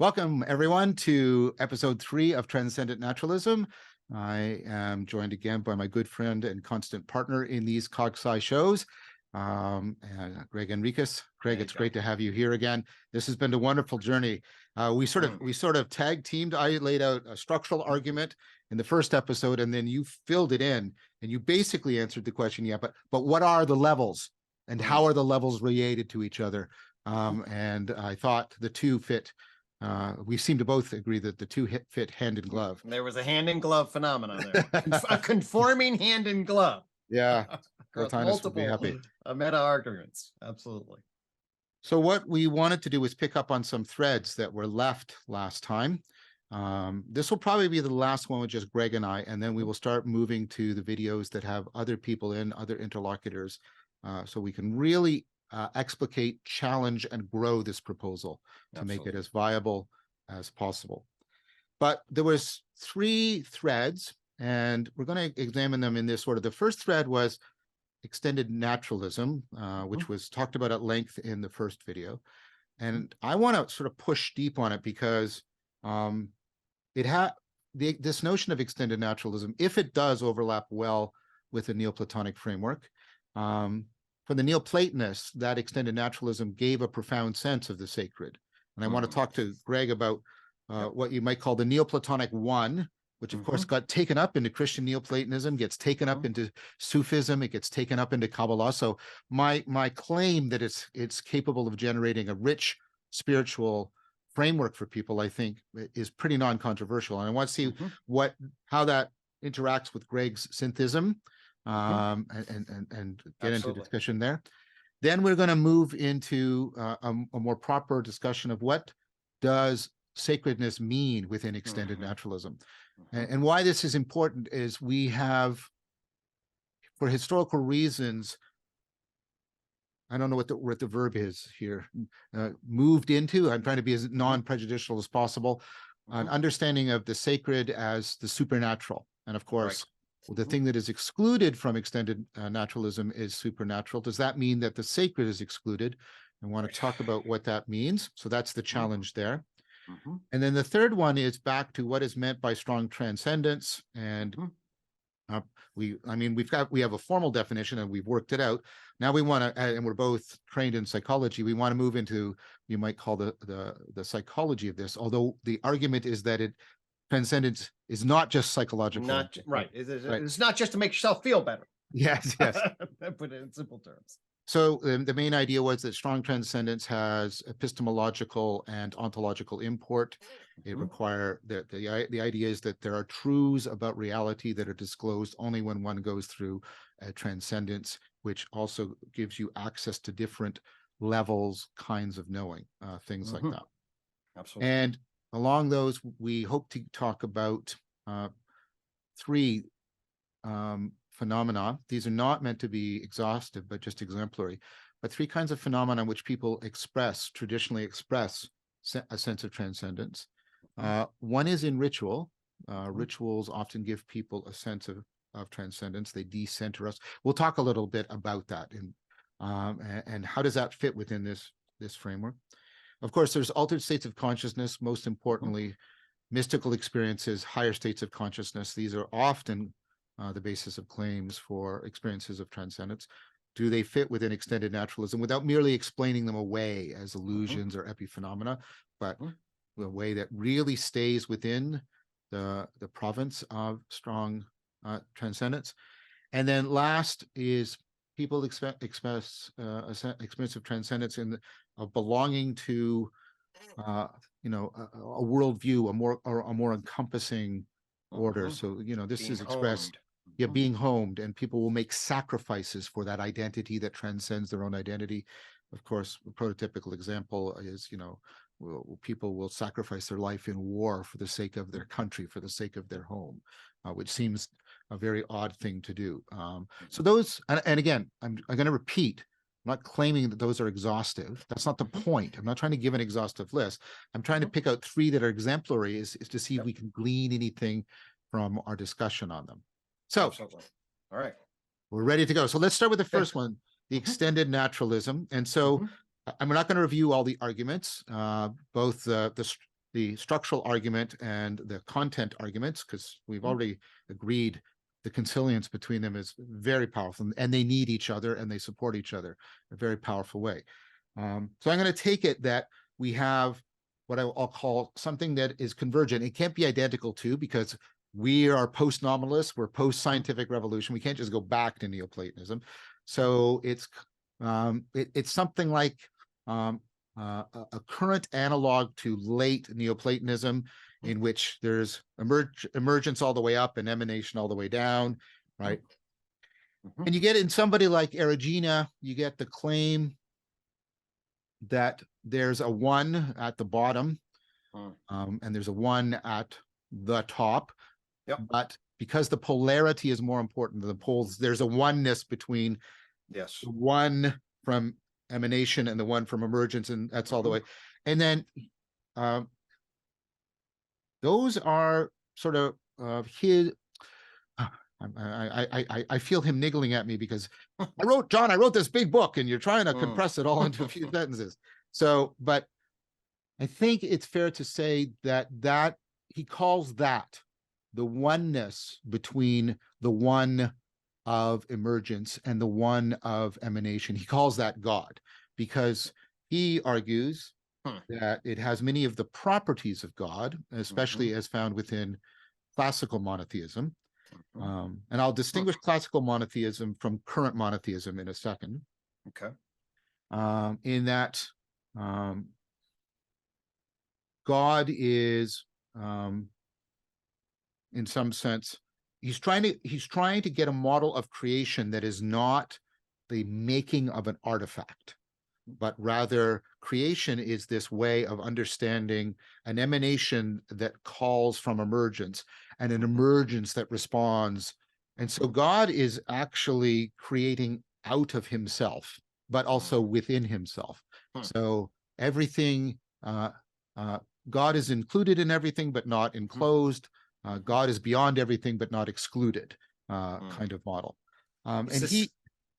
Welcome, everyone, to episode 3 of Transcendent Naturalism. I am joined again by my good friend and constant partner in these CogSci shows, Gregg Henriques. Gregg, it's great to have you here again. This has been a wonderful journey. We sort of tag teamed. I laid out a structural argument in the first episode, and then you filled it in, and you basically answered the question, but what are the levels, and how are the levels related to each other? And I thought the two fit. We seem to both agree that the two fit hand in glove. There was a hand in glove phenomenon there, a conforming hand in glove. Yeah, Plotinus would be happy. Meta arguments, absolutely. So what we wanted to do was pick up on some threads that were left last time. This will probably be the last one with just Gregg and I, and then we will start moving to the videos that have other people in, other interlocutors, so we can really explicate, challenge, and grow this proposal to make it as viable as possible. But there was 3 threads, and we're going to examine them in this order. The first thread was extended naturalism, which was talked about at length in the first video. And I want to sort of push deep on it because this notion of extended naturalism, if it does overlap well with the Neoplatonic framework, for the Neoplatonists, that extended naturalism gave a profound sense of the sacred. And I want to talk to Gregg about what you might call the Neoplatonic one, which of course got taken up into Christian Neoplatonism, gets taken up into Sufism, it gets taken up into Kabbalah. So my claim that it's capable of generating a rich spiritual framework for people, I think, is pretty non-controversial. And I want to see how that interacts with Gregg's synthism. And get into discussion there. Then we're going to move into a more proper discussion of what does sacredness mean within extended naturalism. And why this is important is we have, for historical reasons, I don't know what the verb is here, moved into, I'm trying to be as non-prejudicial as possible, an understanding of the sacred as the supernatural. And of course, the thing that is excluded from extended naturalism is supernatural. Does that mean that the sacred is excluded? I want to talk about what that means. So that's the challenge there. And then the third one is back to what is meant by strong transcendence. And we have a formal definition and we've worked it out. Now we want to, and we're both trained in psychology, we want to move into, you might call the psychology of this, although the argument is that transcendence is not just psychological. It's not just to make yourself feel better. Yes. Put it in simple terms. So the main idea was that strong transcendence has epistemological and ontological import. It requires that the idea is that there are truths about reality that are disclosed only when one goes through a transcendence, which also gives you access to different levels, kinds of knowing, things like that. Absolutely. And along those, we hope to talk about 3 phenomena. These are not meant to be exhaustive, but just exemplary. But 3 kinds of phenomena which people traditionally express a sense of transcendence. One is in ritual. Rituals often give people a sense of transcendence. They decenter us. We'll talk a little bit about that and how does that fit within this framework. Of course, there's altered states of consciousness, most importantly, mystical experiences, higher states of consciousness. These are often the basis of claims for experiences of transcendence. Do they fit within extended naturalism without merely explaining them away as illusions or epiphenomena, but the way that really stays within the province of strong transcendence? And then last is people express a experience of transcendence of belonging to, a worldview, a more encompassing order. So, this Being is expressed, being homed, and people will make sacrifices for that identity that transcends their own identity. Of course, a prototypical example is, people will sacrifice their life in war for the sake of their country, for the sake of their home, which seems a very odd thing to do. So those, and again, I'm going to repeat, I'm not claiming that those are exhaustive. That's not the point. I'm not trying to give an exhaustive list. I'm trying to pick out 3 that are exemplary is to see if we can glean anything from our discussion on them. So, all right, we're ready to go. So let's start with the first one, the extended naturalism. And so I'm not going to review all the arguments, both the the structural argument and the content arguments, because we've already agreed the consilience between them is very powerful, and they need each other and they support each other in a very powerful way. So I'm going to take it that we have what I'll call something that is convergent. It can't be identical to, because we are post-nominalists, we're post-scientific revolution. We can't just go back to Neoplatonism. So it's something like a current analog to late Neoplatonism, in which there's emergence all the way up and emanation all the way down, right? And you get in somebody like Erigena, you get the claim that there's a one at the bottom, and there's a one at the top. Yep. But because the polarity is more important than the poles, there's a oneness between the one from emanation and the one from emergence, and that's all the way. And then those are sort of his. I feel him niggling at me, because I wrote this big book and you're trying to compress it all into a few sentences. So, but I think it's fair to say that he calls that the oneness between the one of emergence and the one of emanation. He calls that God, because he argues that it has many of the properties of God, especially as found within classical monotheism. And I'll distinguish classical monotheism from current monotheism in a second. Okay. In that God is, in some sense, he's trying to get a model of creation that is not the making of an artifact, but rather creation is this way of understanding an emanation that calls from emergence and an emergence that responds. And so God is actually creating out of himself, but also within himself. So everything, God is included in everything, but not enclosed. God is beyond everything, but not excluded, kind of model. And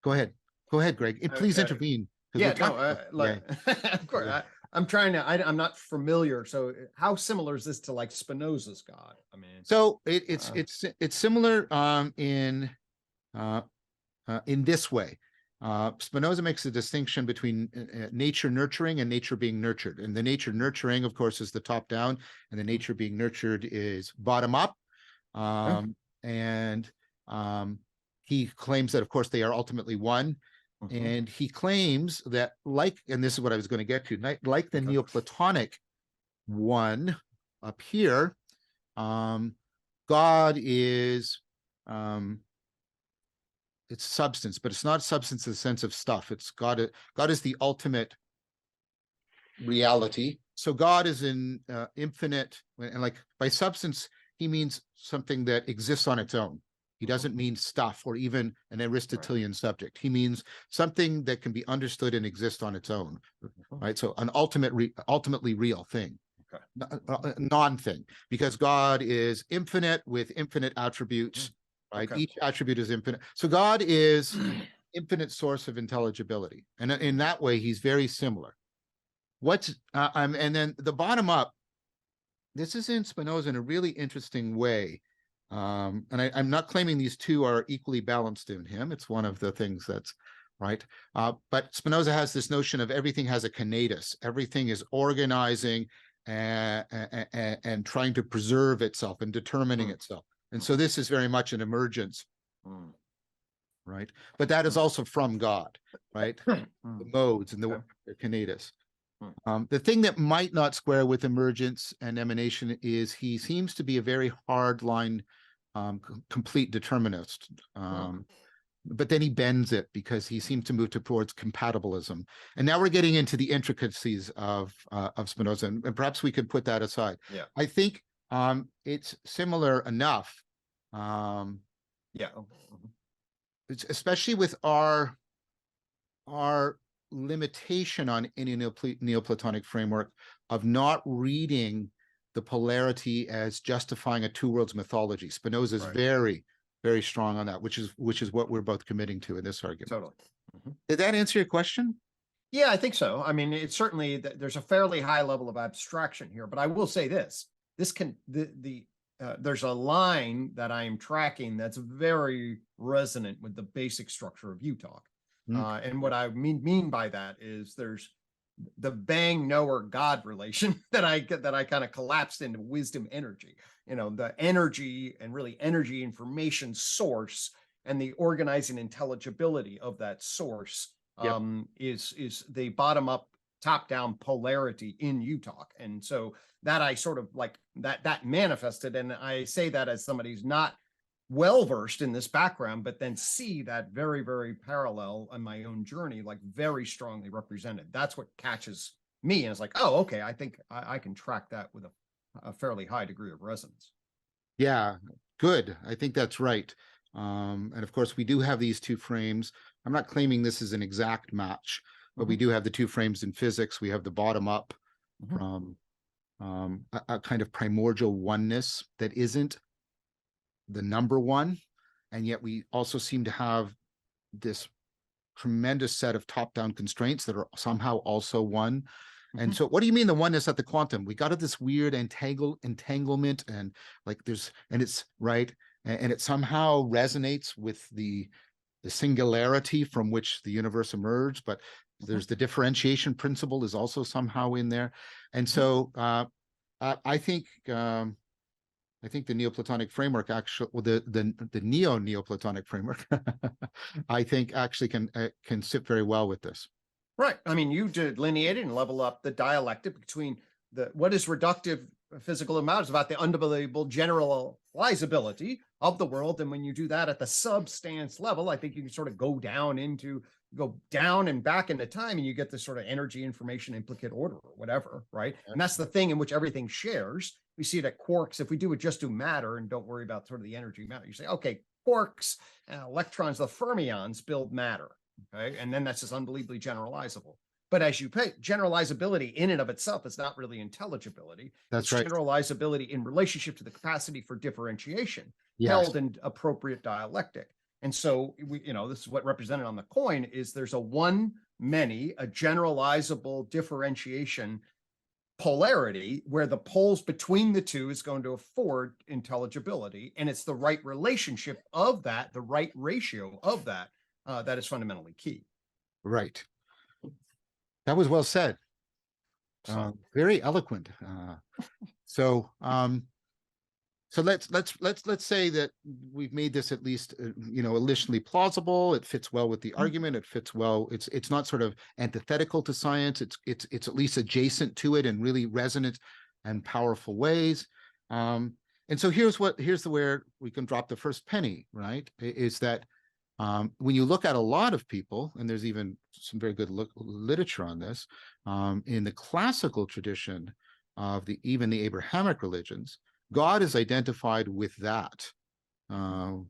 go ahead, Greg. Please intervene. Yeah, of course. I'm trying to. I'm not familiar. So, how similar is this to like Spinoza's God? I mean, so it's similar in this way. Spinoza makes a distinction between nature nurturing and nature being nurtured. And the nature nurturing, of course, is the top down, and the nature being nurtured is bottom up. And he claims that, of course, they are ultimately one. And he claims that, and this is what I was going to get to, like the Neoplatonic one up here, God is, it's substance, but it's not substance in the sense of stuff. It's God is the ultimate reality. So God is in infinite, and like by substance, he means something that exists on its own. He doesn't mean stuff or even an Aristotelian subject. He means something that can be understood and exist on its own, right? So an ultimately real thing, non-thing, because God is infinite with infinite attributes, right? Each attribute is infinite. So God is infinite source of intelligibility. And in that way, he's very similar. And then the bottom up, this is in Spinoza in a really interesting way. And I'm not claiming these two are equally balanced in him. It's one of the things that's right. But Spinoza has this notion of everything has a conatus. Everything is organizing and trying to preserve itself and determining itself. And so this is very much an emergence, right? But that is also from God, right? The modes and the conatus. The thing that might not square with emergence and emanation is he seems to be a very hard line, complete determinist. But then he bends it because he seems to move towards compatibilism. And now we're getting into the intricacies of Spinoza, and perhaps we could put that aside. Yeah. I think it's similar enough. Especially with our limitation on any Neoplatonic framework of not reading the polarity as justifying a two worlds mythology. Spinoza is very, very strong on that, which is what we're both committing to in this argument. Totally. Did that answer your question? Yeah, I think so. I mean, it's certainly there's a fairly high level of abstraction here, but I will say this: there's a line that I am tracking that's very resonant with the basic structure of U-Talk. And what I mean by that is there's the bang knower God relation that I kind of collapsed into wisdom energy. You know, the energy and really energy information source and the organizing intelligibility of that source Yep. is the bottom up, top down polarity in U-Talk. And so that I sort of like that manifested. And I say that as somebody who's not well versed in this background, but then see that very, very parallel on my own journey, like very strongly represented. That's what catches me. And it's like, oh, okay, I think I can track that with a fairly high degree of resonance. Yeah, good. I think that's right. And of course, we do have these two frames. I'm not claiming this is an exact match, but we do have the two frames in physics. We have the bottom up from a kind of primordial oneness that isn't the number one. And yet we also seem to have this tremendous set of top-down constraints that are somehow also one. And so what do you mean the oneness at the quantum? We got this weird entanglement and like it's right. And it somehow resonates with the singularity from which the universe emerged, but there's the differentiation principle is also somehow in there. And so I think the Neoplatonic framework actually, well, the Neoplatonic framework, I think actually can sit very well with this. Right. I mean, you delineated and level up the dialectic between what is reductive physical amount is about the unbelievable generalizability of the world. And when you do that at the substance level, I think you can sort of go down and back into time and you get this sort of energy, information, implicate order or whatever, right? And that's the thing in which everything shares. We see it at quarks. If we just do matter and don't worry about sort of the energy matter, you say, okay, quarks and electrons, the fermions build matter. Okay. And then that's just unbelievably generalizable. But as you pay, generalizability in and of itself is not really intelligibility. That's right. Generalizability in relationship to the capacity for differentiation Yes. held in appropriate dialectic. And so, this is what represented on the coin is there's a one, many, a generalizable differentiation polarity where the poles between the two is going to afford intelligibility. And it's the right relationship of that, the right ratio of that, that is fundamentally key. Right. That was well said. Very eloquent. So let's say that we've made this at least initially plausible. It fits well with the argument. It fits well. It's not sort of antithetical to science. It's at least adjacent to it in really resonant and powerful ways. And so here's where we can drop the first penny. Right? Is that when you look at a lot of people, and there's even some very good literature on this, in the classical tradition of even the Abrahamic religions, God is identified with that the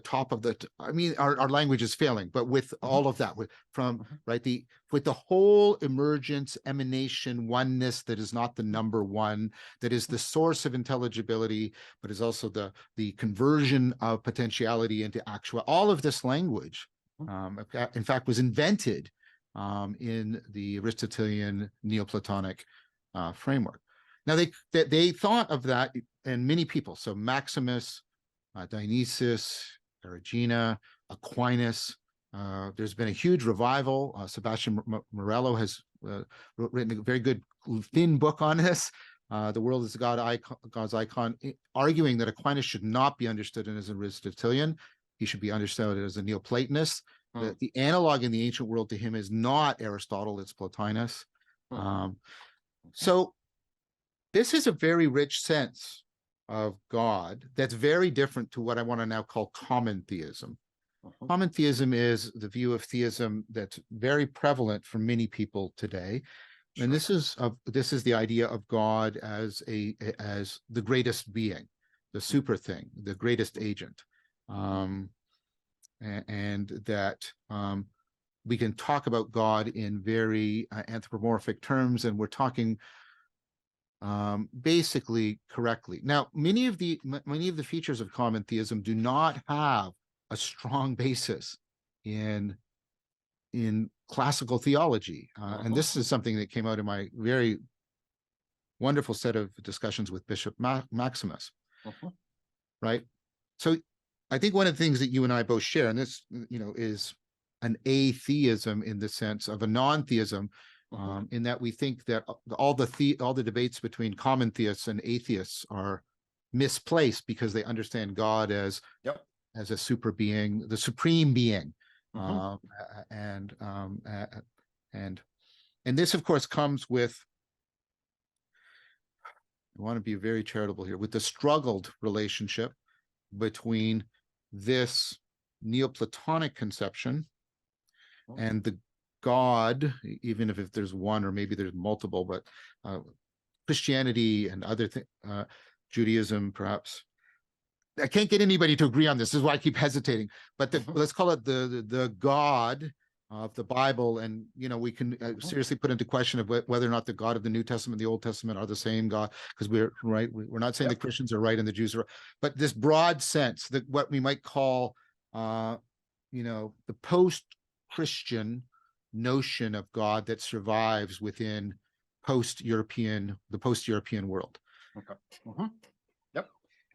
top of the, I mean, our language is failing, but with all of that, with the whole emergence, emanation, oneness that is not the number one, that is the source of intelligibility, but is also the conversion of potentiality into actual, all of this language, in fact, was invented in the Aristotelian Neoplatonic framework. Now, they thought of that, and many people, so Maximus, Dionysius, Erigena, Aquinas. There's been a huge revival. Sebastian Morello has written a very good thin book on this. The world is God's icon, arguing that Aquinas should not be understood as an Aristotelian. He should be understood as a Neoplatonist. The analog in the ancient world to him is not Aristotle, it's Plotinus. So this is a very rich sense of God that's very different to what I want to now call common theism. Common theism is the view of theism that's very prevalent for many people today. And this is the idea of God as the greatest being, the super thing, the greatest agent. And that we can talk about God in very anthropomorphic terms, and we're talking basically correctly. Now, many of the features of common theism do not have a strong basis in classical theology, and this is something that came out in my very wonderful set of discussions with Bishop Maximus. Right. So I think one of the things that you and I both share, and this, is an atheism in the sense of a non-theism, in that we think that all the debates between common theists and atheists are misplaced because they understand God as a super being, the supreme being, and this, of course, comes with, I want to be very charitable here, with the struggled relationship between this Neoplatonic conception and the God, even if there's one or maybe there's multiple, but Christianity and other things, Judaism, perhaps. I can't get anybody to agree on this. This is why I keep hesitating. But let's call it the God of the Bible, and we can seriously put into question of whether or not the God of the New Testament and the Old Testament are the same God, because we're not saying the Christians are right and the Jews are right, but this broad sense that what we might call the post-Christian notion of God that survives within the post-European world.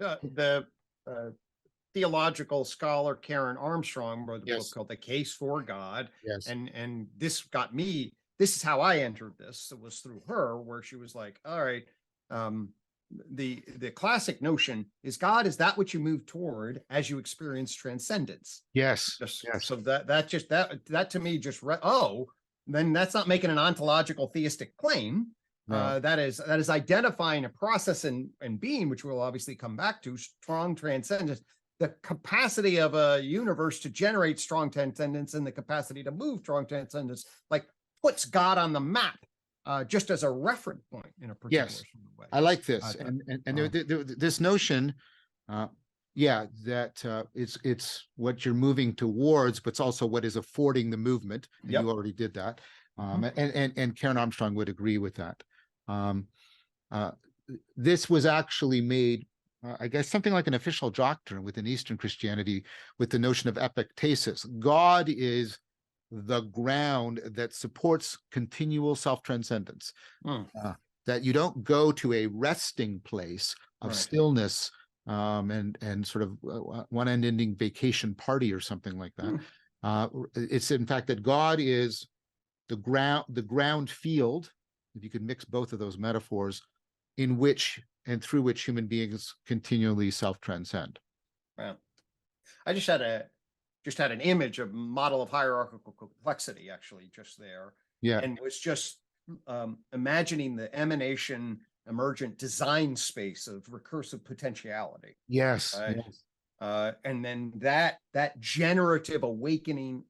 The theological scholar Karen Armstrong wrote a book called The Case for God. And this is how I entered this. It was through her, where she was like, all right, the classic notion is God is that which you move toward as you experience transcendence. So that to me then that's not making an ontological theistic claim. No. That is identifying a process and being, which we'll obviously come back to, strong transcendence, the capacity of a universe to generate strong transcendence and the capacity to move strong transcendence, like puts God on the map, just as a reference point in a particular way. I like this, this notion, that it's what you're moving towards, but it's also what is affording the movement. And you already did that, and Karen Armstrong would agree with that. This was actually made, I guess, something like an official doctrine within Eastern Christianity, with the notion of epictasis. God is the ground that supports continual self-transcendence, that you don't go to a resting place of stillness and sort of one ending vacation party or something like that. It's in fact that God is the ground field, if you could mix both of those metaphors, in which and through which human beings continually self-transcend. Wow. I just had an image of model of hierarchical complexity, actually, just there. And was just imagining the emergent design space of recursive potentiality. And then that generative awakening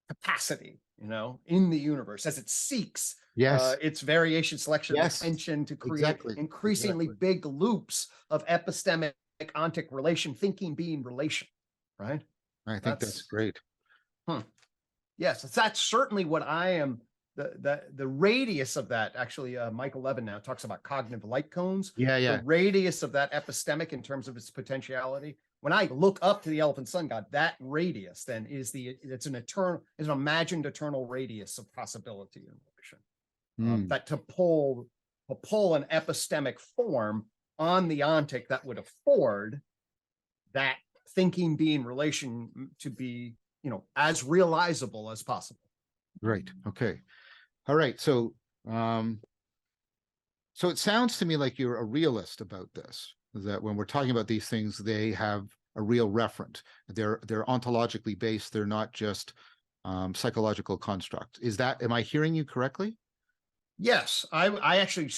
capacity, in the universe as it seeks its variation, selection, attention to create increasingly big loops of epistemic ontic relation, thinking being relation, right? I think that's great. Yes, that's certainly what I am. The radius of that, actually, Michael Levin now talks about cognitive light cones. The radius of that epistemic in terms of its potentiality. When I look up to the elephant sun god, that radius then is an imagined eternal radius of possibility and relation. That to pull an epistemic form on the ontic that would afford that thinking being relation to be, as realizable as possible. Right. Okay. All right. So it sounds to me like you're a realist about this, that when we're talking about these things, they have a real referent. They're ontologically based. They're not just psychological constructs. Am I hearing you correctly? Yes. I actually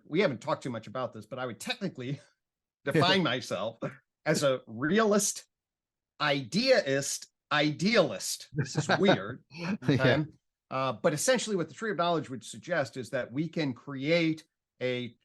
we haven't talked too much about this, but I would technically define myself as a realist, idealist. This is weird. Okay? But essentially what the tree of knowledge would suggest is that we can create a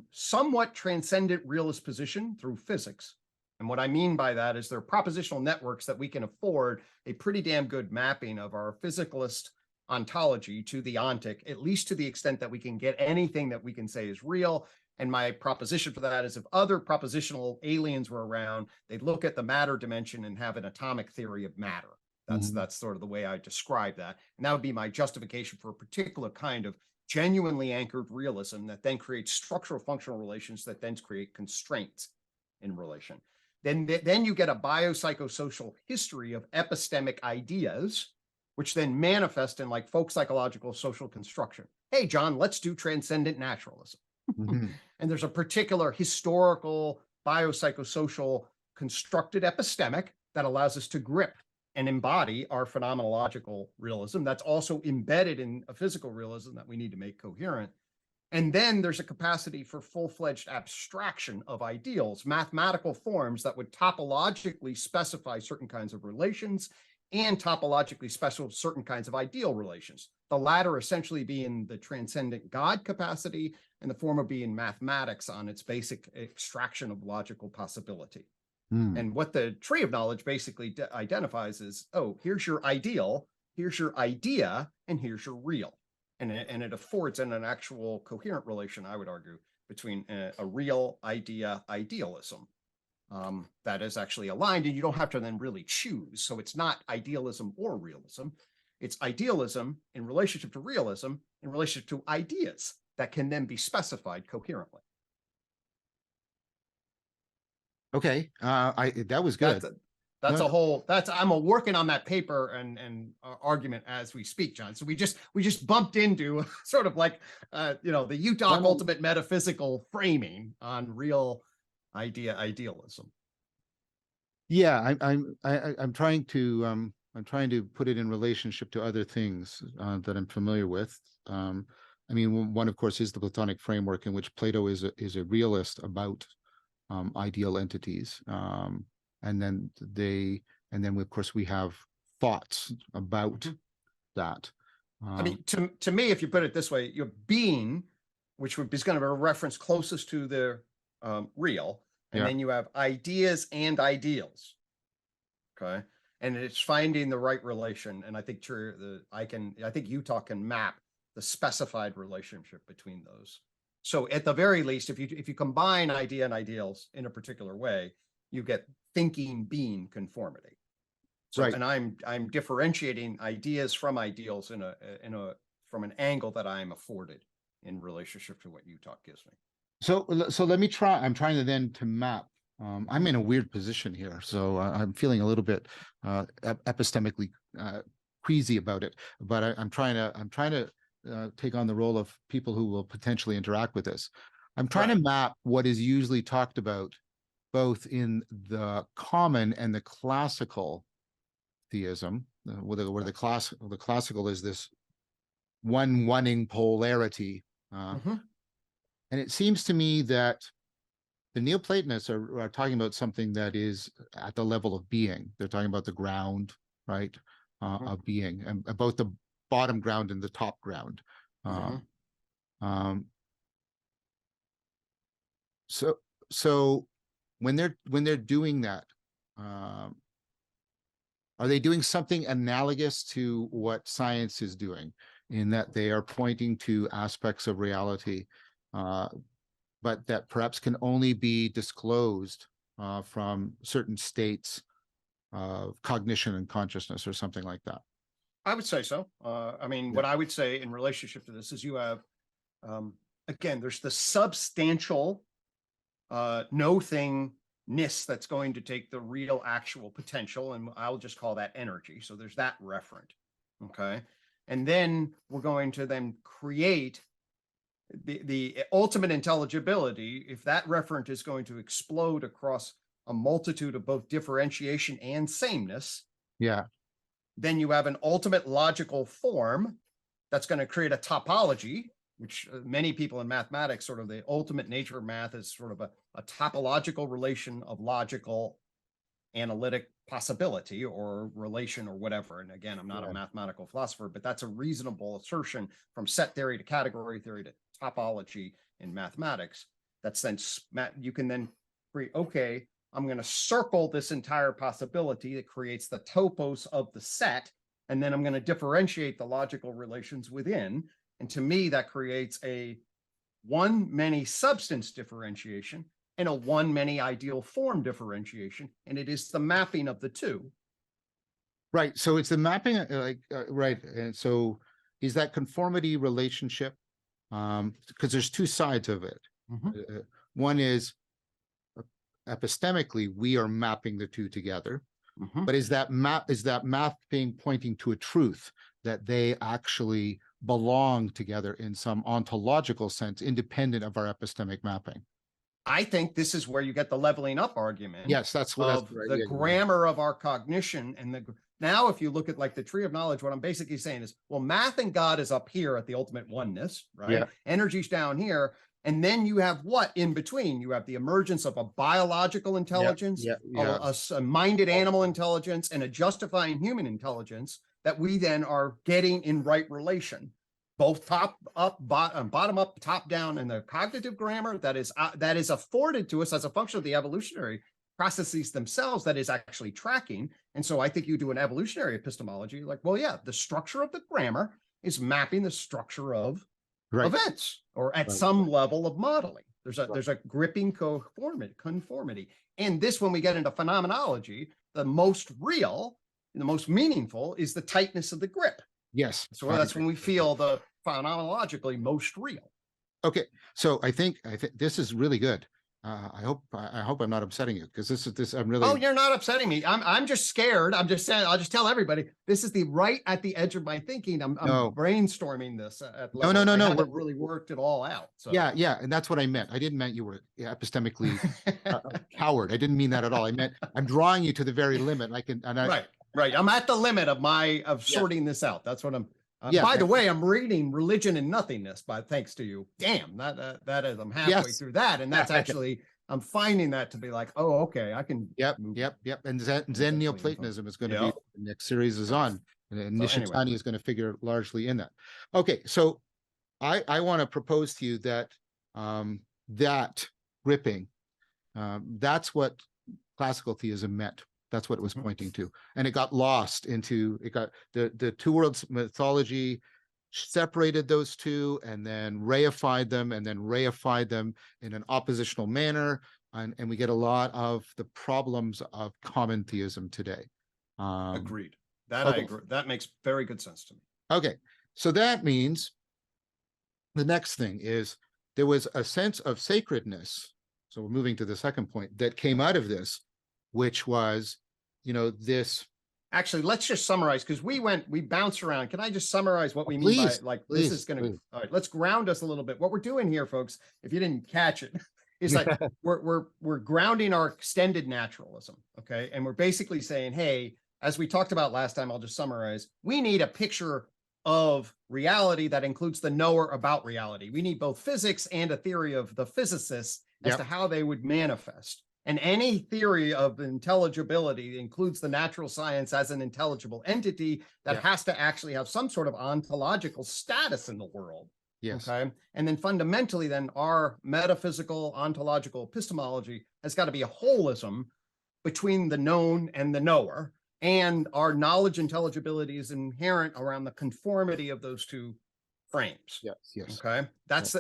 somewhat transcendent realist position through physics. And what I mean by that is there are propositional networks that we can afford a pretty damn good mapping of our physicalist ontology to the ontic, at least to the extent that we can get anything that we can say is real. And my proposition for that is if other propositional aliens were around, they'd look at the matter dimension and have an atomic theory of matter. That's sort of the way I describe that. And that would be my justification for a particular kind of genuinely anchored realism that then creates structural functional relations that then create constraints in relation. Then you get a biopsychosocial history of epistemic ideas, which then manifest in like folk psychological social construction. Hey, John, let's do transcendent naturalism. And there's a particular historical biopsychosocial constructed epistemic that allows us to grip and embody our phenomenological realism. That's also embedded in a physical realism that we need to make coherent. And then there's a capacity for full-fledged abstraction of ideals, mathematical forms that would topologically specify certain kinds of relations and topologically specify certain kinds of ideal relations. The latter essentially being the transcendent God capacity and the former being mathematics on its basic extraction of logical possibility. And what the tree of knowledge basically identifies is, oh, here's your ideal, here's your idea, and here's your real. And it affords an actual coherent relation, I would argue, between a real idea idealism that is actually aligned, and you don't have to then really choose. So it's not idealism or realism. It's idealism in relationship to realism in relationship to ideas that can then be specified coherently. Okay, that was good. I'm working on that paper and argument as we speak, John. So we just bumped into sort of like the UTOC ultimate metaphysical framing on real idea idealism. Yeah, I'm trying to put it in relationship to other things that I'm familiar with. I mean, one of course is the Platonic framework, in which Plato is a realist about ideal entities, and then of course we have thoughts about that. I mean, to me, if you put it this way, your being, which is going to be a reference closest to the real, and then you have ideas and ideals. Okay, and it's finding the right relation, and I think I think UTOC can map the specified relationship between those. So at the very least, if you combine idea and ideals in a particular way, you get thinking being conformity. So, and I'm differentiating ideas from ideals from an angle that I'm afforded in relationship to what UTOC gives me. So let me try. I'm trying to then to map. I'm in a weird position here, so I'm feeling a little bit epistemically queasy about it. But I'm trying to take on the role of people who will potentially interact with this. I'm trying to map what is usually talked about both in the common and the classical theism, where the classical is this one-ing polarity. And it seems to me that the Neoplatonists are talking about something that is at the level of being. They're talking about the ground, right, of being, and both the bottom ground and the top ground. So when they're doing that, are they doing something analogous to what science is doing, in that they are pointing to aspects of reality, but that perhaps can only be disclosed from certain states of cognition and consciousness, or something like that? I would say so. I mean, what I would say in relationship to this is you have, again, there's the substantial no thingness that's going to take the real actual potential, and I'll just call that energy. So there's that referent, okay? And then we're going to then create the ultimate intelligibility. If that referent is going to explode across a multitude of both differentiation and sameness, then you have an ultimate logical form that's going to create a topology, which many people in mathematics, sort of the ultimate nature of math is sort of a topological relation of logical analytic possibility or relation or whatever. And again, I'm not a mathematical philosopher, but that's a reasonable assertion from set theory to category theory to topology in mathematics. That's then, you can then create, okay, I'm going to circle this entire possibility that creates the topos of the set, and then I'm going to differentiate the logical relations within. And to me, that creates a one-many substance differentiation and a one-many ideal form differentiation. And it is the mapping of the two. Right. So it's the mapping, right. And so is that conformity relationship, because there's two sides of it. One is epistemically, we are mapping the two together. But is that mapping pointing to a truth that they actually belong together in some ontological sense, independent of our epistemic mapping? I think this is where you get the leveling up argument. Yes, that's what the grammar of our cognition. And now, if you look at like the tree of knowledge, what I'm basically saying is, well, math and God is up here at the ultimate oneness, right? Yeah. Energy's down here. And then you have what in between? You have the emergence of a biological intelligence, a minded animal intelligence, and a justifying human intelligence that we then are getting in right relation, both top up, bottom up, top down, and the cognitive grammar that is afforded to us as a function of the evolutionary processes themselves that is actually tracking. And so I think you do an evolutionary epistemology, like, well, yeah, the structure of the grammar is mapping the structure of events, or at some level of modeling. There's a gripping conformity. And this, when we get into phenomenology, the most real, the most meaningful is the tightness of the grip. Yes. So that's when we feel the phenomenologically most real. Okay. So I think this is really good. I hope I'm not upsetting you, because this I'm really. Oh, you're not upsetting me. I'm just scared. I'm just saying. I'll just tell everybody this is the right at the edge of my thinking. I'm brainstorming this. No. I haven't really worked it all out. So. Yeah, and that's what I meant. I didn't mean you were epistemically a coward. I didn't mean that at all. I meant I'm drawing you to the very limit. Right. I'm at the limit of sorting this out. That's what I'm. By the way, I'm reading Religion and Nothingness, thanks to you. Damn, that is, I'm halfway through that, and that's actually, I'm finding that to be like, oh, okay, I can. Yep. And Zen Neoplatonism is going to be the next series is on, and Nishitani is going to figure largely in that. Okay, so I want to propose to you that that gripping, that's what classical theism meant. That's what it was pointing to. And it got lost into, the two worlds mythology separated those two and then reified them in an oppositional manner. And we get a lot of the problems of common theism today. Agreed. I agree. That makes very good sense to me. Okay. So that means the next thing is there was a sense of sacredness. So we're moving to the second point that came out of this, which was, this. Actually, let's just summarize, because we bounced around. Can I just summarize what we mean by this is going to, all right, let's ground us a little bit. What we're doing here, folks, if you didn't catch it, is like we're grounding our extended naturalism. Okay. And we're basically saying, hey, as we talked about last time, I'll just summarize. We need a picture of reality that includes the knower about reality. We need both physics and a theory of the physicists as to how they would manifest. And any theory of intelligibility includes the natural science as an intelligible entity that has to actually have some sort of ontological status in the world. Yes. Okay. And then fundamentally, then our metaphysical ontological epistemology has got to be a holism between the known and the knower. And our knowledge intelligibility is inherent around the conformity of those two frames. Yes. Okay.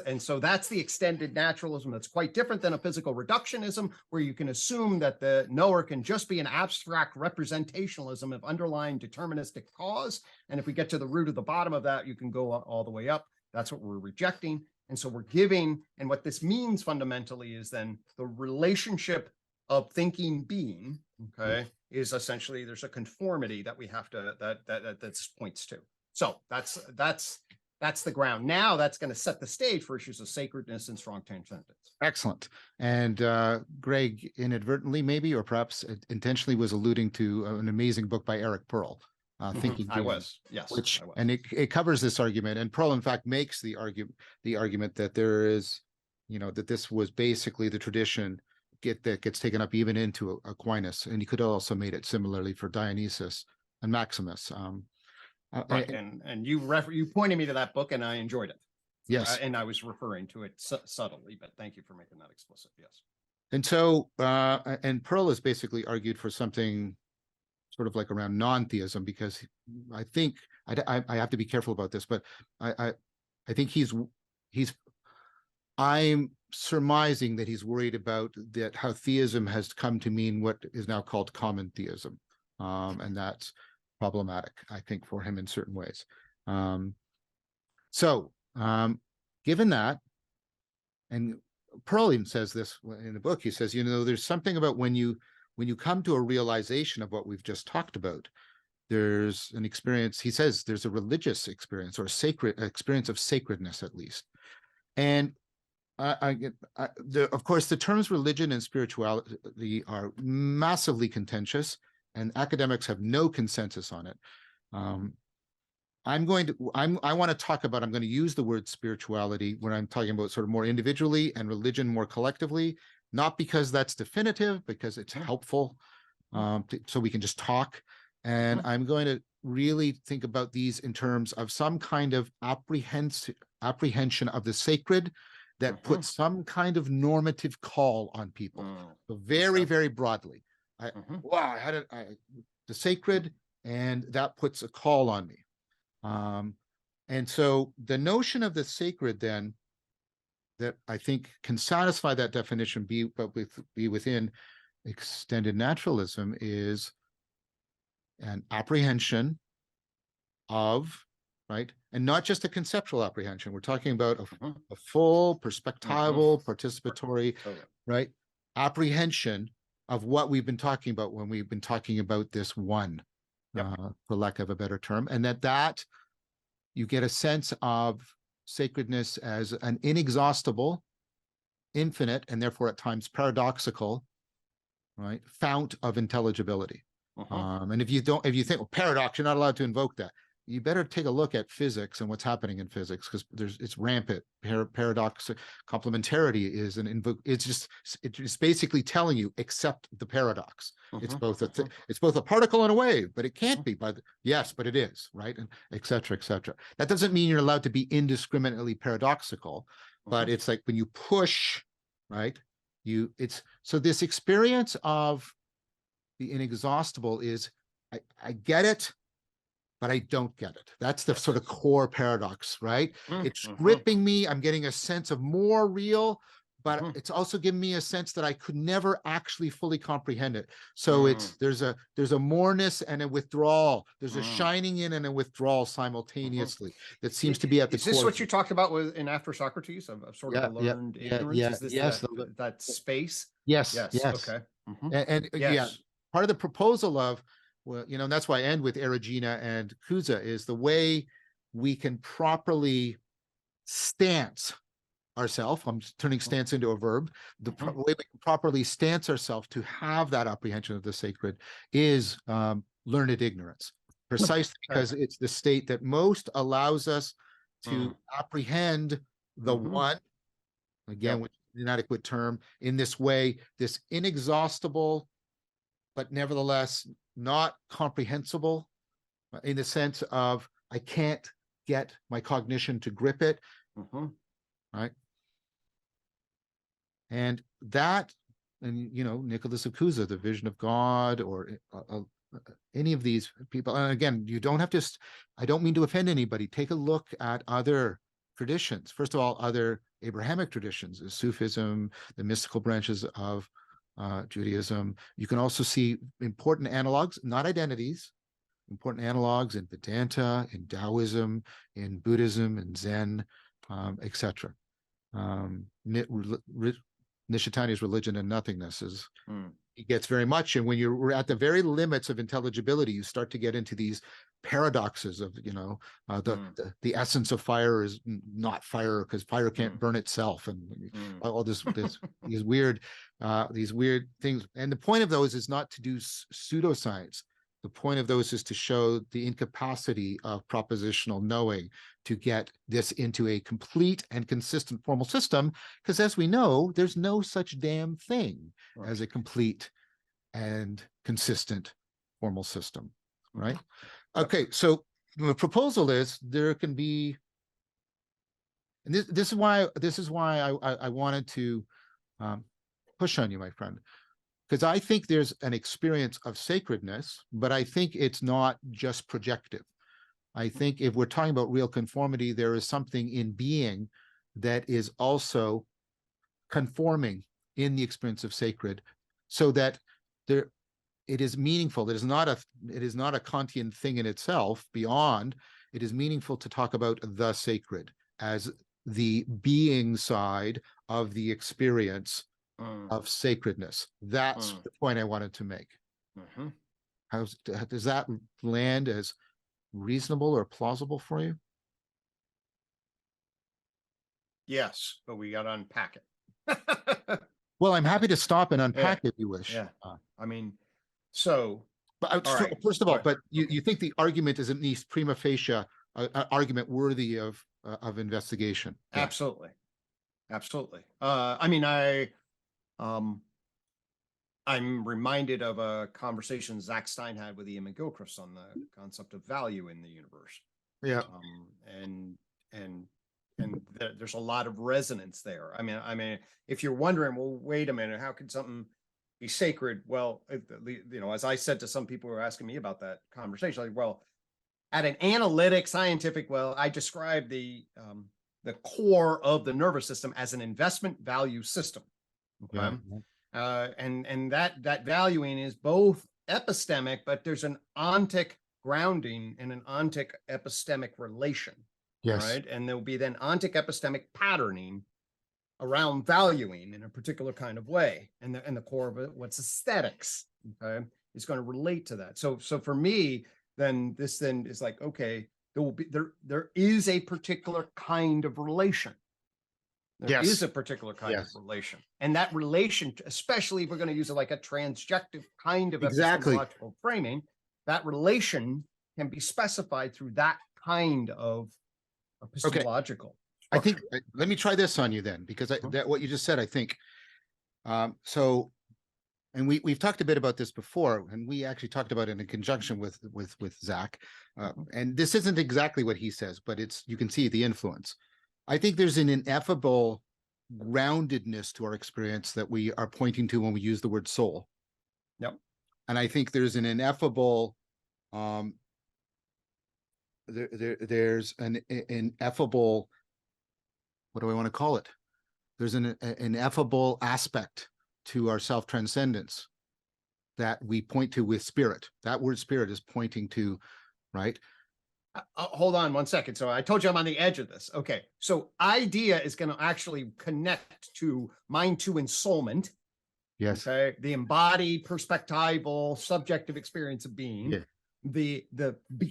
And so that's the extended naturalism. That's quite different than a physical reductionism, where you can assume that the knower can just be an abstract representationalism of underlying deterministic cause. And if we get to the root of the bottom of that, you can go all the way up. That's what we're rejecting. And so we're giving, and what this means fundamentally is then the relationship of thinking being, okay, is essentially there's a conformity that we have to, that this points to. So that's the ground. Now that's going to set the stage for issues of sacredness and strong transcendence. Excellent. And Greg inadvertently, maybe, or perhaps intentionally, was alluding to an amazing book by Eric Pearl, Thinking Being. I was. And it covers this argument. And Pearl, in fact, makes the argument that there is, that this was basically the tradition that gets taken up even into Aquinas. And you could also made it similarly for Dionysius and Maximus. Right, and you pointed me to that book, and I enjoyed it. Yes, and I was referring to it subtly, but thank you for making that explicit. Yes. And so, and Pearl has basically argued for something sort of like around non-theism, because I think I have to be careful about this, but I think I'm surmising that he's worried about that how theism has come to mean what is now called common theism, and that's problematic, I think, for him in certain ways. Given that, and Perlin says this in the book, he says, there's something about when you come to a realization of what we've just talked about, there's an experience, he says, there's a religious experience or a sacred experience of sacredness, at least. And of course, the terms religion and spirituality are massively contentious, and academics have no consensus on it. I want to talk about, I'm going to use the word spirituality when I'm talking about sort of more individually and religion more collectively, not because that's definitive, because it's helpful, so we can just talk. And I'm going to really think about these in terms of some kind of apprehension of the sacred that puts some kind of normative call on people. So very, very broadly. The sacred, and that puts a call on me. And so the notion of the sacred then, that I think can satisfy that definition, be within extended naturalism, is an apprehension of, right? And not just a conceptual apprehension. We're talking about a full perspectival, participatory, right? Apprehension of what we've been talking about when we've been talking about this one, for lack of a better term, and that you get a sense of sacredness as an inexhaustible, infinite, and therefore at times paradoxical, right, fount of intelligibility. And if you think, well, paradox, you're not allowed to invoke that, you better take a look at physics and what's happening in physics, because it's rampant. Paradox, complementarity is it's basically telling you accept the paradox. It's both a particle and a wave, but it can't be yes, but it is, right? And et cetera, et cetera. That doesn't mean you're allowed to be indiscriminately paradoxical, but it's like when you push, right? So this experience of the inexhaustible is, I get it, but I don't get it. That's the sort of core paradox, right? It's gripping me. I'm getting a sense of more real, but it's also giving me a sense that I could never actually fully comprehend it. So there's a moreness and a withdrawal. There's a shining in and a withdrawal simultaneously that seems to be at the core. Is this what you talked about in After Socrates, of sort of a learned ignorance? Is this that space? Yes. Okay. Part of the proposal of, well, and that's why I end with Erigena and Cusa, is the way we can properly stance ourselves. I'm turning stance into a verb. The way we can properly stance ourselves to have that apprehension of the sacred is learned ignorance, precisely because it's the state that most allows us to apprehend the one, again, which is an inadequate term, in this way, this inexhaustible, but nevertheless not comprehensible, in the sense of I can't get my cognition to grip it, right? And that, and Nicholas of Cusa, the vision of God, or any of these people, and again, you don't have to, I don't mean to offend anybody, take a look at other traditions. First of all, other Abrahamic traditions, Sufism, the mystical branches of Judaism. You can also see important analogs, not identities, important analogs in Vedanta, in Taoism, in Buddhism, in Zen, etc. Nishitani's religion and nothingness is, it gets very much, and when you're at the very limits of intelligibility, you start to get into these paradoxes of, the essence of fire is not fire because fire can't burn itself, and all these weird things. And the point of those is not to do pseudoscience. The point of those is to show the incapacity of propositional knowing to get this into a complete and consistent formal system, because as we know, there's no such damn thing as a complete and consistent formal system, right? Okay, so the proposal is there can be, and this is why I wanted to push on you, my friend. Because I think there's an experience of sacredness, but I think it's not just projective. I think if we're talking about real conformity, there is something in being that is also conforming in the experience of sacred, so that there it is meaningful. It is not a Kantian thing in itself. Beyond, it is meaningful to talk about the sacred as the being side of the experience of sacredness. That's the point I wanted to make. Does that land as reasonable or plausible for you? Yes, but we got to unpack it. Well, I'm happy to stop and unpack if you wish. Yeah. I mean, so. But first of all, but you think the argument is at least prima facie an argument worthy of investigation? Yeah. Absolutely, absolutely. I mean, I'm reminded of a conversation Zach Stein had with Ian McGilchrist on the concept of value in the universe. Yeah. There's a lot of resonance there. I mean, if you're wondering, well, wait a minute, how can something be sacred? Well, as I said to some people who were asking me about that conversation, like, well, at an analytic, scientific, I describe the core of the nervous system as an investment value system. Okay. Yeah. And that valuing is both epistemic, but there's an ontic grounding and an ontic epistemic relation. Yes. Right. And there'll be then ontic epistemic patterning around valuing in a particular kind of way. And the core of it, what's aesthetics, okay, is going to relate to that. So for me, then this is like, okay, there is a particular kind of relation. There is a particular kind of relation. And that relation, especially if we're going to use it like a transjective kind of epistemological framing, that relation can be specified through that kind of epistemological. I think, let me try this on you then, because that what you just said, I think. So, and we've talked a bit about this before, and we actually talked about it in conjunction with Zach. And this isn't exactly what he says, but you can see the influence. I think there's an ineffable groundedness to our experience that we are pointing to when we use the word soul. Yep. And I think there's an ineffable, there's an ineffable, what do I want to call it? There's an ineffable aspect to our self-transcendence that we point to with spirit. That word spirit is pointing to, right? Hold on 1 second. So I told you I'm on the edge of this. Okay. So idea is going to actually connect to mind to ensoulment. Yes. Okay. The embodied, perspectival, subjective experience of being. Yeah. The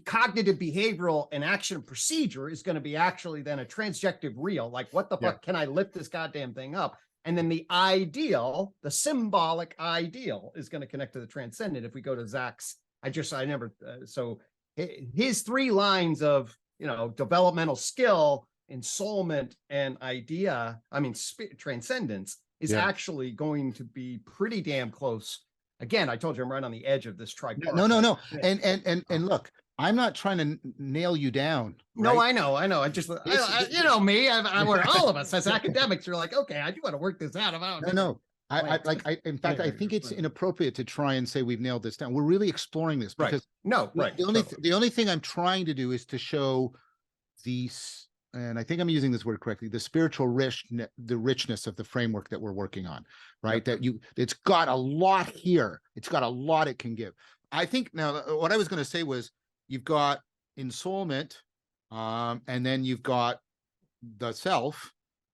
cognitive, behavioral, and action procedure is going to be actually then a transjective real. Like, what the fuck can I lift this goddamn thing up? And then the ideal, the symbolic ideal, is going to connect to the transcendent. If we go to Zach's, so his 3 lines of, developmental skill, ensoulment, and idea, transcendence, is actually going to be pretty damn close. Again, I told you I'm right on the edge of this tripartite. No. And look, I'm not trying to nail you down. Right? No, I know. I just, you know me, we're all of us as academics are like, okay, I do want to work this out. No. In fact, I think it's inappropriate to try and say we've nailed this down. We're really exploring this because the only thing I'm trying to do is to show and I think I'm using this word correctly, the spiritual the richness of the framework that we're working on, right? That it's got a lot here. It's got a lot it can give. I think now what I was going to say was you've got ensoulment, and then you've got the self,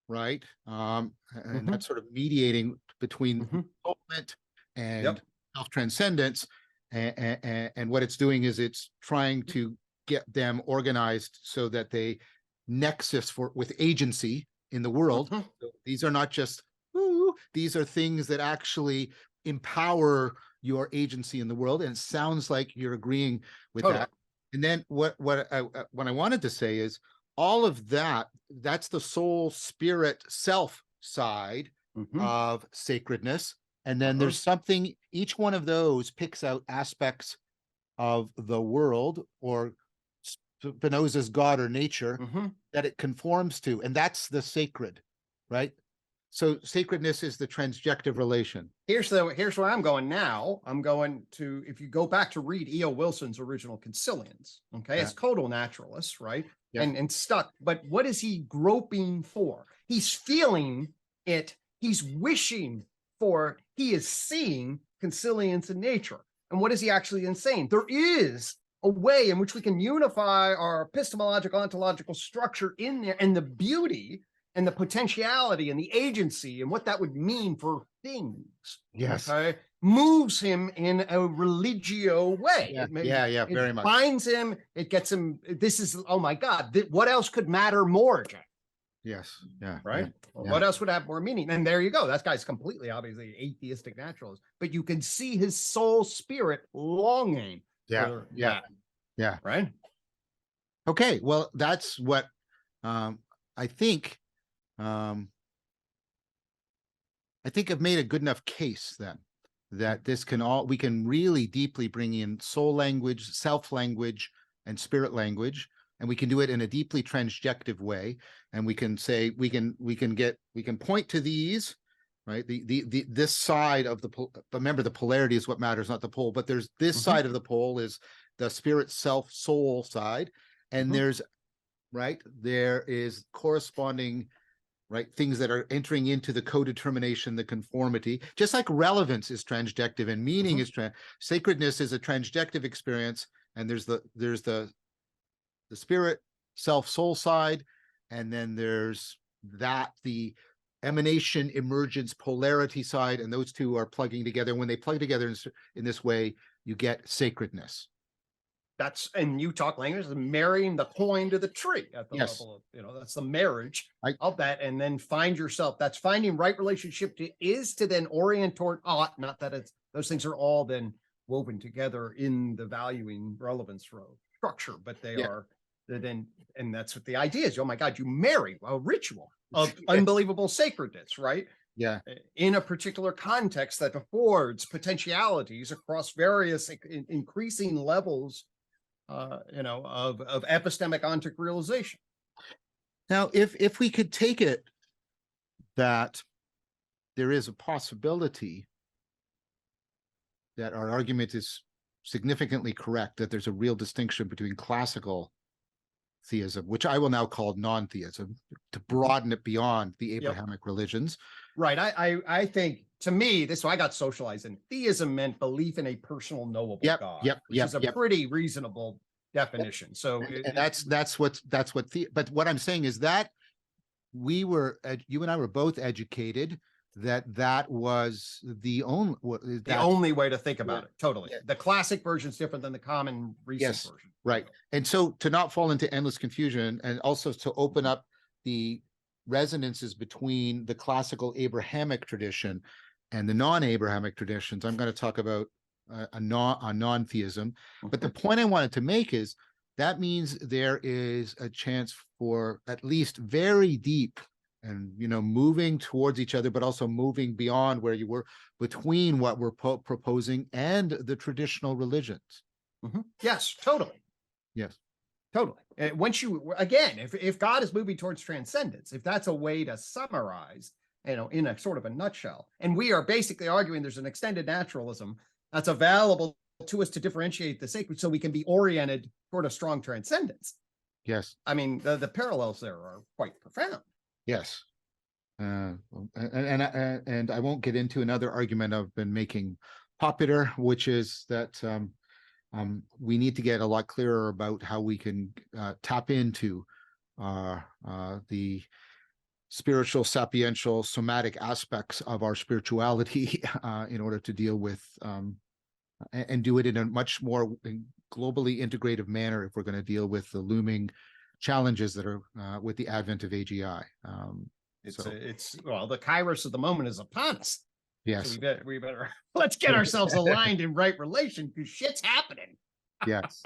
right? And that's sort of mediating between ensoulment and self-transcendence. And what it's doing is it's trying to get them organized so that they nexus with agency in the world. So these are not just these are things that actually empower your agency in the world, and it sounds like you're agreeing with that. And then what I wanted to say is all of that's the soul, spirit, self side of sacredness, and then there's something, each one of those picks out aspects of the world, or Spinoza's God or nature, that it conforms to, and that's the sacred, right? So sacredness is the transjective relation. Here's where I'm going now. I'm going to, if you go back to read E.O. Wilson's original Consilience, okay, it's total naturalist, right? Yeah. And stuck. But what is he groping for? He's feeling it. He's wishing for it. He is seeing consilience in nature. And what is he actually saying? There is a way in which we can unify our epistemological ontological structure in there, and the beauty and the potentiality and the agency and what that would mean for things. Yes. Okay? Moves him in a religio way. Yeah, very much. It finds him, it gets him, this is, oh my God, what else could matter more, Jack? Yes. Yeah. Right? Yeah. What else would have more meaning? And there you go. That guy's completely, obviously, atheistic naturalist, but you can see his soul spirit longing. Yeah. Yeah. Yeah. Right. Okay. Well, that's what I think. I think I've made a good enough case then that this can we can really deeply bring in soul language, self language, and spirit language, and we can do it in a deeply transjective way. And we can say we can point to these, right? This side of the remember, the polarity is what matters, not the pole. But there's this side of the pole is the spirit, self, soul side, and there is corresponding, right, things that are entering into the codetermination, the conformity, just like relevance is transjective and meaning is sacredness is a transjective experience. And there's the spirit, self, soul side, and then there's the emanation, emergence, polarity side, and those two are plugging together. When they plug together in this way, you get sacredness. That's, and you talk language, marrying the coin to the tree at the level of, that's the marriage of that. And then find yourself, that's finding right relationship to then orient toward not that it's, those things are all then woven together in the valuing relevance row structure, but they're then, and that's what the idea is. Oh my God, you marry a ritual of unbelievable sacredness, right? Yeah. In a particular context that affords potentialities across various increasing levels of epistemic ontic realization. Now, if we could take it that there is a possibility that our argument is significantly correct, that there's a real distinction between classical theism, which I will now call non-theism, to broaden it beyond the Abrahamic religions. Right. I think, to me, so I got socialized in theism meant belief in a personal knowable God, which is a pretty reasonable definition. So but what I'm saying is that you and I were both educated that was the only way to think about it. Totally. The classic version is different than the common recent version. Right. And so to not fall into endless confusion, and also to open up the resonances between the classical Abrahamic tradition and the non-Abrahamic traditions, I'm going to talk about a non-theism. But the point I wanted to make is that means there is a chance for at least very deep and, moving towards each other, but also moving beyond where you were, between what we're proposing and the traditional religions. Yes, totally. Yes. Totally. Once if God is moving towards transcendence, if that's a way to summarize, in a sort of a nutshell, and we are basically arguing there's an extended naturalism that's available to us to differentiate the sacred so we can be oriented toward a strong transcendence. Yes. I mean, the parallels there are quite profound. Yes. And I won't get into another argument I've been making popular, which is that we need to get a lot clearer about how we can tap into the spiritual, sapiential, somatic aspects of our spirituality in order to deal with and do it in a much more globally integrative manner if we're going to deal with the looming challenges that are with the advent of AGI. The kairos of the moment is upon us. Yes. So we better let's get ourselves aligned in right relation, because shit's happening. Yes.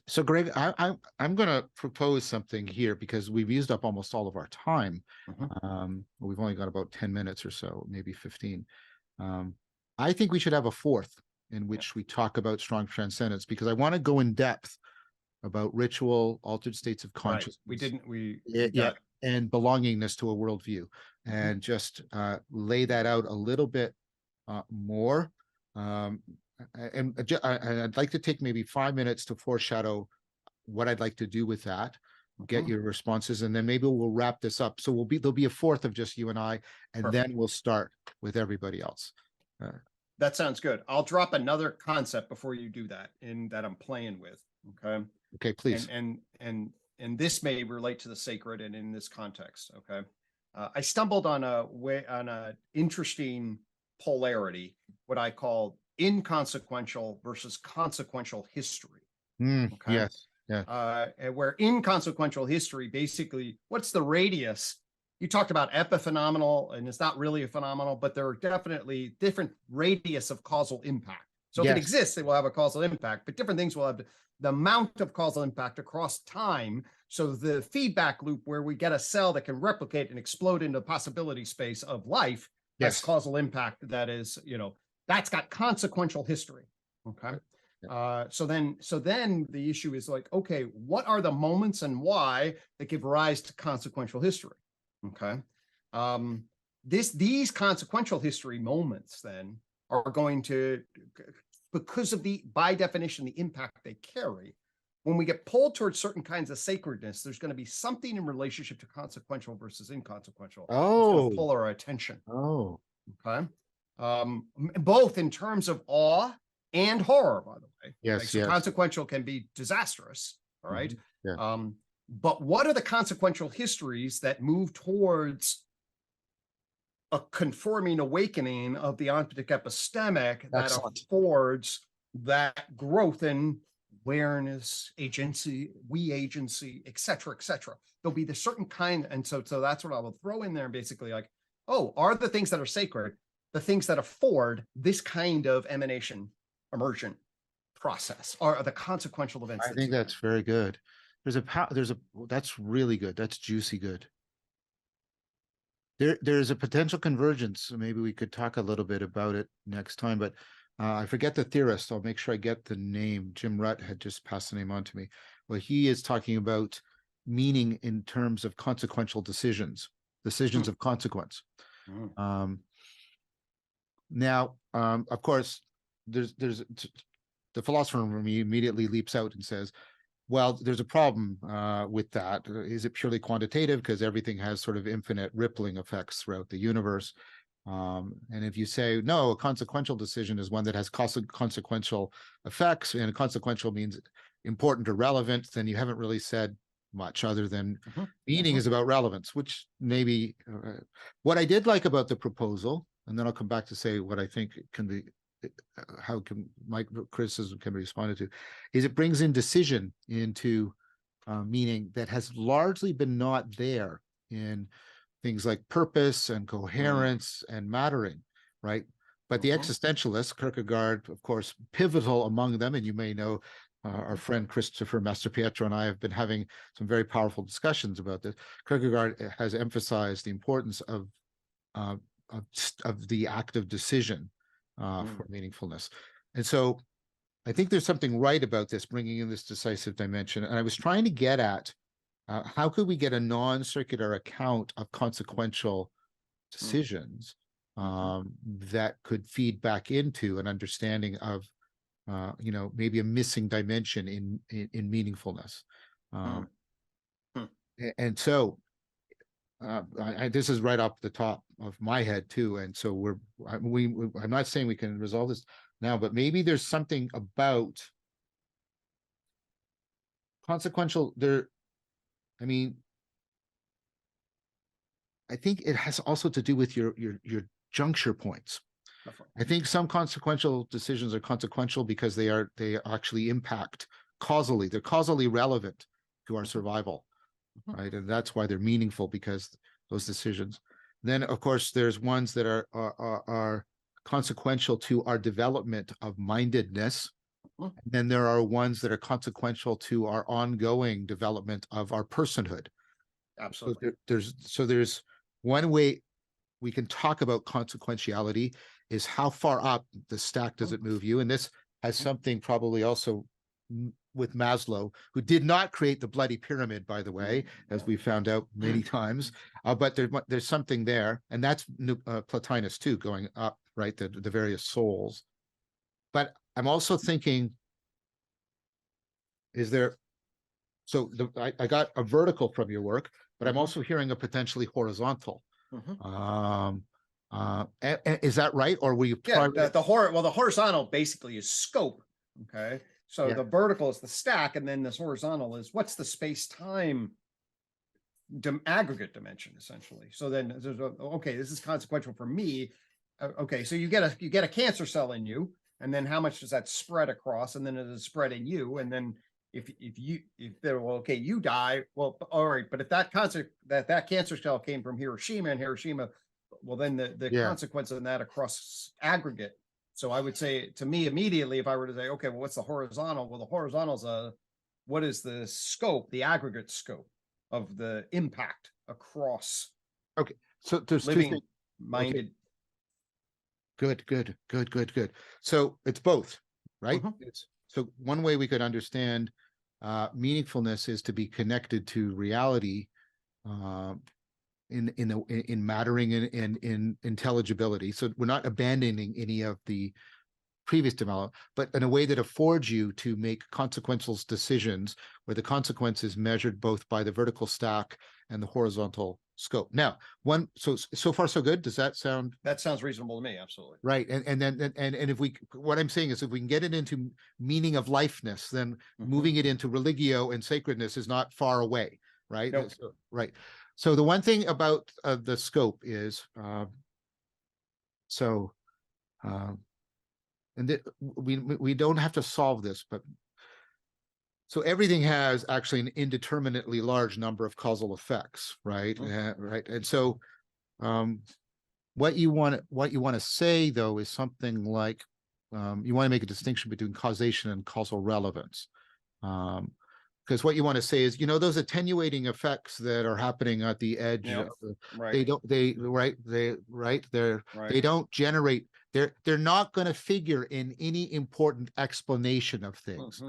So Greg, I'm going to propose something here, because we've used up almost all of our time. We've only got about 10 minutes or so, maybe 15. I think we should have a fourth in which we talk about strong transcendence, because I want to go in depth about ritual, altered states of consciousness. Right. and belongingness to a worldview, and just lay that out a little bit more. I'd like to take maybe 5 minutes to foreshadow what I'd like to do with that, get your responses, and then maybe we'll wrap this up. So there'll be a fourth of just you and I, and then we'll start with everybody else. That sounds good. I'll drop another concept before you do that, that I'm playing with. Okay. Okay, please. And this may relate to the sacred and in this context. Okay. I stumbled on a interesting polarity, what I call inconsequential versus consequential history. Okay? Yes. Yeah. Where inconsequential history, basically, what's the radius? You talked about epiphenomenal, and it's not really a phenomenal, but there are definitely different radius of causal impact. So if it exists, it will have a causal impact, but different things will have the amount of causal impact across time. So the feedback loop where we get a cell that can replicate and explode into the possibility space of life has causal impact that is, that's got consequential history. Okay. So then the issue is like, okay, what are the moments and why that give rise to consequential history? Okay. These consequential history moments then are going to, because of by definition, the impact they carry, when we get pulled towards certain kinds of sacredness, there's going to be something in relationship to consequential versus inconsequential. It's going to pull our attention. Okay. Both in terms of awe and horror, by the way. Yes. So consequential can be disastrous. All right. Yeah. But what are the consequential histories that move towards a conforming awakening of the ontic epistemic that affords that growth in awareness, agency, et cetera, et cetera? There'll be the certain kind. And so that's what I will throw in there, basically like, are the things that are sacred the things that afford this kind of emanation, emergent process, are the consequential events? I think that's very good. That's really good. That's juicy good. There's a potential convergence. So maybe we could talk a little bit about it next time, but I forget the theorist. I'll make sure I get the name. Jim Rutt had just passed the name on to me. Well, he is talking about meaning in terms of consequential decisions of consequence. Now, of course, there's the philosopher in me immediately leaps out and says, well, there's a problem with that. Is it purely quantitative? Because everything has sort of infinite rippling effects throughout the universe. And if you say, no, a consequential decision is one that has consequential effects, and consequential means important or relevant, then you haven't really said much other than meaning is about relevance, which maybe what I did like about the proposal, and then I'll come back to say what I think can be, how can my criticism can be responded to, is it brings in decision into meaning that has largely been not there in things like purpose and coherence and mattering, right? But the existentialists, Kierkegaard, of course, pivotal among them, and you may know our friend Christopher Mastropietro and I have been having some very powerful discussions about this. Kierkegaard has emphasized the importance of the act of decision for meaningfulness. And so I think there's something right about this, bringing in this decisive dimension. And I was trying to get at how could we get a non-circular account of consequential decisions that could feed back into an understanding of, maybe a missing dimension in meaningfulness. And so this is right off the top of my head too. And so I'm not saying we can resolve this now, but maybe there's something about consequential there. I mean, I think it has also to do with your juncture points. I think some consequential decisions are consequential because they actually impact causally. They're causally relevant to our survival, right? And that's why they're meaningful, because those decisions. Then, of course, there's ones that are consequential to our development of mindedness. And then there are ones that are consequential to our ongoing development of our personhood. Absolutely. So there's one way we can talk about consequentiality is how far up the stack does it move you? And this has something probably also with Maslow, who did not create the bloody pyramid, by the way, as we found out many times. But there's something there, and that's Plotinus too, going up, right? The various souls. But I'm also thinking, is there? So I got a vertical from your work, but I'm also hearing a potentially horizontal. Is that right, or were you? Yeah, the horizontal basically is scope. Okay, so the vertical is the stack, and then this horizontal is what's the space-time aggregate dimension, essentially. So then there's okay, this is consequential for me. Okay, so you get a cancer cell in you, and then how much does that spread across? And then it is spread in you, and then if they're well, okay, you die. Well, all right, but if that cancer cell came from Hiroshima, and Hiroshima, well, then the consequence of that across aggregate. So I would say, to me, immediately, if I were to say, okay, well, what's the horizontal? Well, the horizontal is what is the scope, the aggregate scope of the impact across. Okay, so there's living minded. Okay. Good. So it's both, right? So one way we could understand meaningfulness is to be connected to reality, in mattering and in intelligibility. So we're not abandoning any of the previous development, but in a way that affords you to make consequential decisions where the consequence is measured both by the vertical stack and the horizontal scope. Now, so far so good. Does that sound? That sounds reasonable to me. Absolutely. Right. And if what I'm saying is, if we can get it into meaning of lifeness, then moving it into religio and sacredness is not far away. Right. Nope. Right. So the one thing about the scope is, we don't have to solve this, but so everything has actually an indeterminately large number of causal effects, right? Right. And so what you want to say, though, is something like you want to make a distinction between causation and causal relevance. Because what you want to say is, those attenuating effects that are happening at the edge, they don't generate, they're not going to figure in any important explanation of things.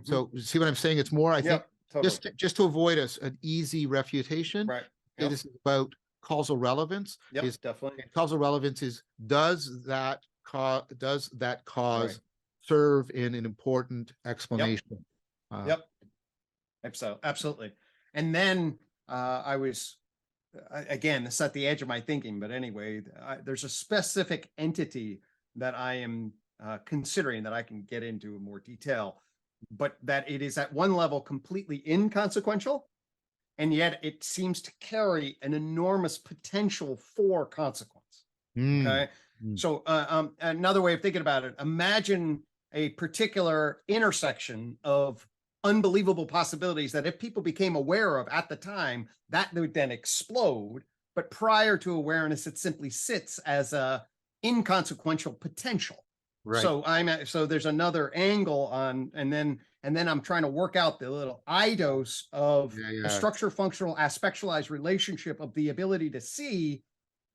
So see what I'm saying? It's more, I think, totally. just to avoid an easy refutation. Right. This is about causal relevance. Yes, definitely. Causal relevance is, does that cause serve in an important explanation? So absolutely. And then I was, again, it's at the edge of my thinking, but anyway, there's a specific entity that I am considering that I can get into in more detail, but that it is at one level completely inconsequential, and yet it seems to carry an enormous potential for consequence. Okay. So another way of thinking about it, imagine a particular intersection of unbelievable possibilities that if people became aware of at the time, that would then explode. But prior to awareness, it simply sits as a inconsequential potential. Right. So there's another angle on, and then I'm trying to work out the little eidos of the structure functional aspectualized relationship of the ability to see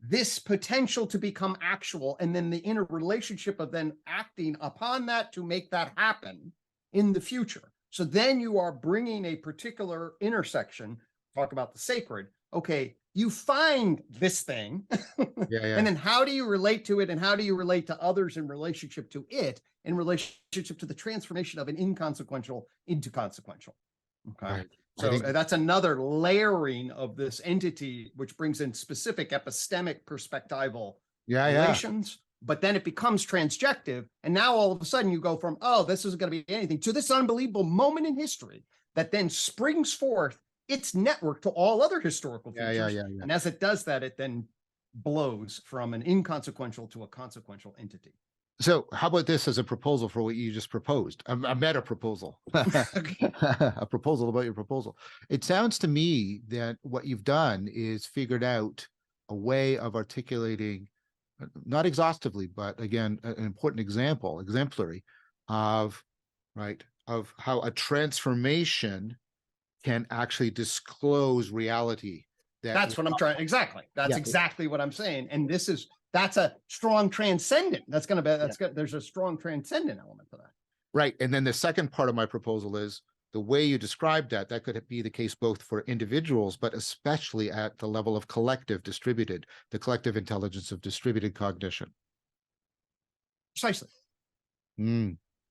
this potential to become actual, and then the interrelationship of then acting upon that to make that happen in the future. So then you are bringing a particular intersection, talk about the sacred. Okay, you find this thing, and then how do you relate to it, and how do you relate to others in relationship to it, in relationship to the transformation of an inconsequential into consequential. Okay, right. So that's another layering of this entity, which brings in specific epistemic perspectival relations. But then it becomes transjective. And now all of a sudden you go from, oh, this isn't going to be anything, to this unbelievable moment in history that then springs forth its network to all other historical features. And as it does that, it then blows from an inconsequential to a consequential entity. So how about this as a proposal for what you just proposed? A meta proposal, a proposal about your proposal. It sounds to me that what you've done is figured out a way of articulating, not exhaustively, but again, an important exemplary of how a transformation can actually disclose reality. That's what I'm trying. Exactly. That's exactly what I'm saying. And that's a strong transcendent. There's a strong transcendent element to that. Right. And then the second part of my proposal is the way you described that, that could be the case both for individuals, but especially at the level of collective, distributed, the collective intelligence of distributed cognition. Precisely.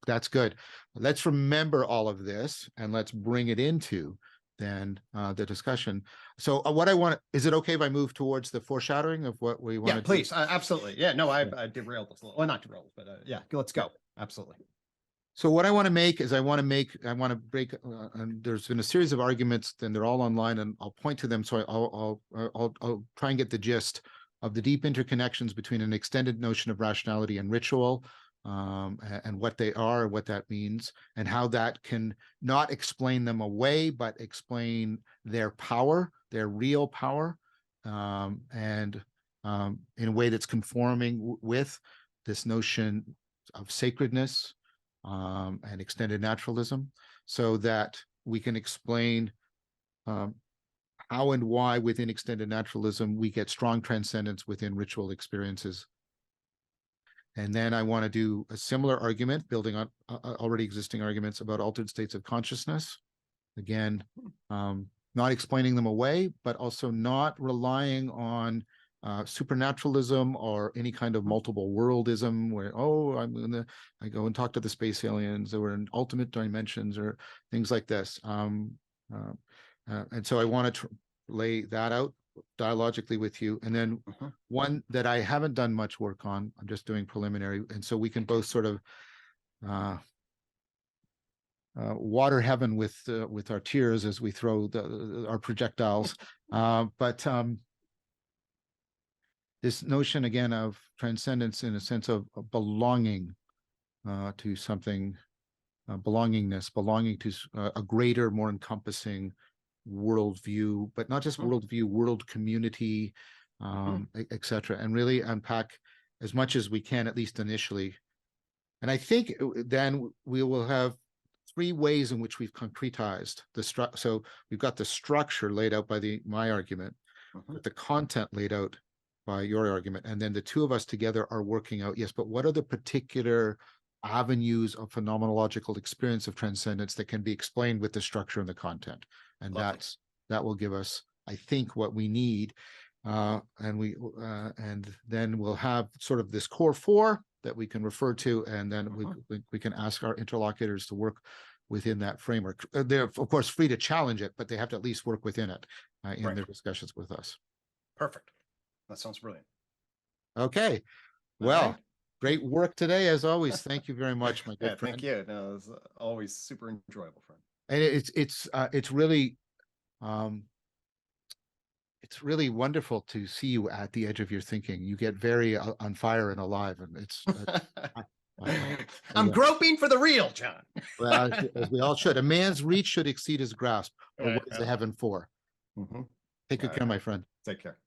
That's good. Let's remember all of this and let's bring it into then the discussion. So what I want, is it okay if I move towards the foreshadowing of what we want to do? Please. Absolutely. Yeah, no, I derailed this a little. Well, not derailed, but yeah, let's go. Absolutely. So what I want to make is I want to break, and there's been a series of arguments, and they're all online, and I'll point to them. So I'll try and get the gist of the deep interconnections between an extended notion of rationality and ritual, and what they are, what that means, and how that can not explain them away, but explain their power, their real power, and in a way that's conforming with this notion of sacredness, and extended naturalism, so that we can explain how and why within extended naturalism we get strong transcendence within ritual experiences. And then I want to do a similar argument, building on already existing arguments about altered states of consciousness. Again, not explaining them away, but also not relying on supernaturalism or any kind of multiple worldism where, oh, I go and talk to the space aliens or in ultimate dimensions or things like this. And so I want to lay that out dialogically with you. And then one that I haven't done much work on, I'm just doing preliminary. And so we can both sort of water heaven with our tears as we throw our projectiles. But this notion again of transcendence in a sense of belonging to something, belonging to a greater, more encompassing worldview, but not just worldview, world community, etc., and really unpack as much as we can, at least initially. And I think then we will have three ways in which we've concretized the structure. So we've got the structure laid out by my argument, the content laid out by your argument, and then the two of us together are working out, yes, but what are the particular avenues of phenomenological experience of transcendence that can be explained with the structure and the content? And that will give us, I think, what we need. And then we'll have sort of this core four that we can refer to, and then we can ask our interlocutors to work within that framework. They're, of course, free to challenge it, but they have to at least work within it in their discussions with us. Perfect. That sounds brilliant. Okay. Well, great work today, as always. Thank you very much, my good friend. Thank you. No, it was always super enjoyable, friend. And it's really wonderful to see you at the edge of your thinking. You get very on fire and alive, and it's. I'm groping for the real, John. Well, as we all should. A man's reach should exceed his grasp. Or what is the heaven for? Take good care, my friend. Take care.